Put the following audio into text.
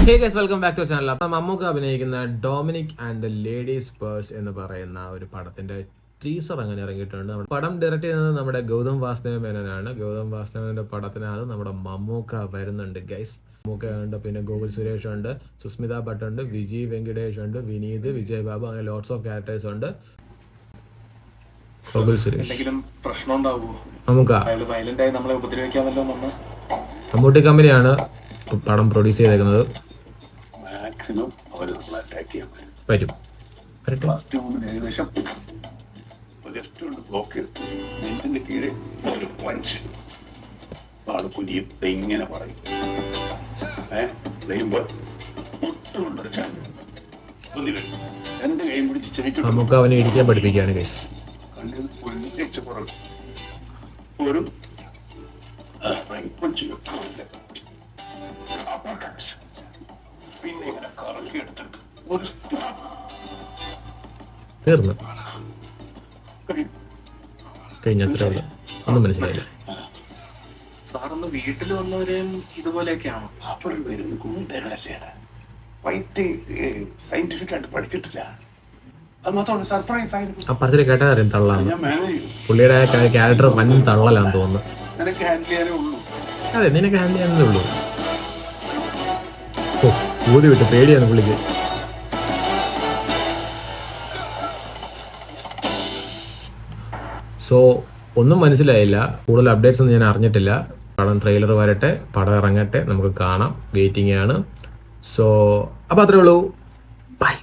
Hey guys, welcome back to channel. അപ്പം മമ്മൂക്ക അഭിനയിക്കുന്ന Dominic and the ladies purse എന്ന് പറയുന്ന ഒരു പടത്തിന്റെ ടീസർ അങ്ങനെ ഇറങ്ങിയിട്ടുണ്ട്. പടം ഡയറക്റ്റ് ചെയ്യുന്നത് നമ്മുടെ ഗൗതം വാസുദേവ മേനോനാണ്. ഗൗതം വാസുദേവന്റെ പടത്തിനകത്ത് നമ്മുടെ മമ്മൂക്ക വരുന്നുണ്ട് ഗൈസ്. മമ്മൂക്ക ഉണ്ട്, പിന്നെ ഗോകുൽ സുരേഷ് ഉണ്ട്, സുസ്മിത ഭട്ട് ഉണ്ട്, വിജി വെങ്കിടേഷ് ഉണ്ട്, വിനീത്, വിജയ് ബാബു, അങ്ങനെ ലോട്ട്സ് ഓഫ് ക്യാരക്ടേഴ്സ് ഉണ്ട്. ഗോകുൽ സുരേഷ് മമ്മൂട്ടി കമ്പനിയാണ് പടം പ്രൊഡ്യൂസ് ചെയ്തേക്കുന്നത്. മാക്സിമം അവർ നമ്മളെ അറ്റാക്ക് ചെയ്യാൻ വരും. ഫസ്റ്റ് മൂന്നിന് ഏകദേശം ലെഫ്റ്റ് കൊണ്ട് ബ്ലോക്ക് ചെയ്തു. നെഞ്ചിന്റെ കീഴിൽ ഒരു പഞ്ച് ആള് കുനിയും ഇങ്ങനെ പറയും. പറയുമ്പോ ഒട്ടുകൊണ്ടൊരു ചാൻസ് രണ്ട് കൈയും പിടിച്ച് ചെവിക്ക് നമുക്ക് അവനെ ഇടിക്കാൻ പഠിപ്പിക്കുകയാണ് ഗൈസ്. കണ്ണിൽ പൊന്നിച്ച് പുറം ഒരു പഞ്ച് പിന്നെ ഇങ്ങനെ കറക്കി എടുത്തിട്ട് ഒരു തീർന്നു കഴിഞ്ഞത്രേ ഉള്ളു. ഒന്നും മനസ്സിലായില്ല. സാറൊന്ന് വീട്ടിൽ വന്നവരെയും ഇതുപോലെയൊക്കെയാണോ? അപ്പോഴും വരുന്ന ഗുണ്ടകളല്ലേ, വൈറ്റ് സയന്റിഫിക് ആയിട്ട് പഠിച്ചിട്ടില്ല. അത് മാത്രമല്ല സർപ്രൈസ് ആയിരുന്നു. ആ പടത്തിൽ കേട്ടാ അറിയാം തള്ളാണ്. ഞാൻ മാനേജ് ചെയ്യും. പുള്ളിയുടെ ക്യാരക്ടർ വൻ തള്ളലാന്ന് തോന്നുന്നു. നിനക്ക് ഹാൻഡിൽ ചെയ്യാനേ ഉള്ളൂ. അതെ, നിനക്ക് ഹാൻഡിൽ ചെയ്യാനേ ഉള്ളൂ. ഓ, ഊതി വിട്ട് പേടിയാണ് പുള്ളിക്ക്. സോ ഒന്നും മനസ്സിലായില്ല. കൂടുതൽ അപ്ഡേറ്റ്സ് ഒന്നും ഞാൻ അറിഞ്ഞിട്ടില്ല. പടം ട്രെയിലർ വരട്ടെ, പടം ഇറങ്ങട്ടെ, നമുക്ക് കാണാം. വെയിറ്റിംഗ് ആണ്. സോ അപ്പോൾ അത്രേ ഉള്ളൂ. ബൈ.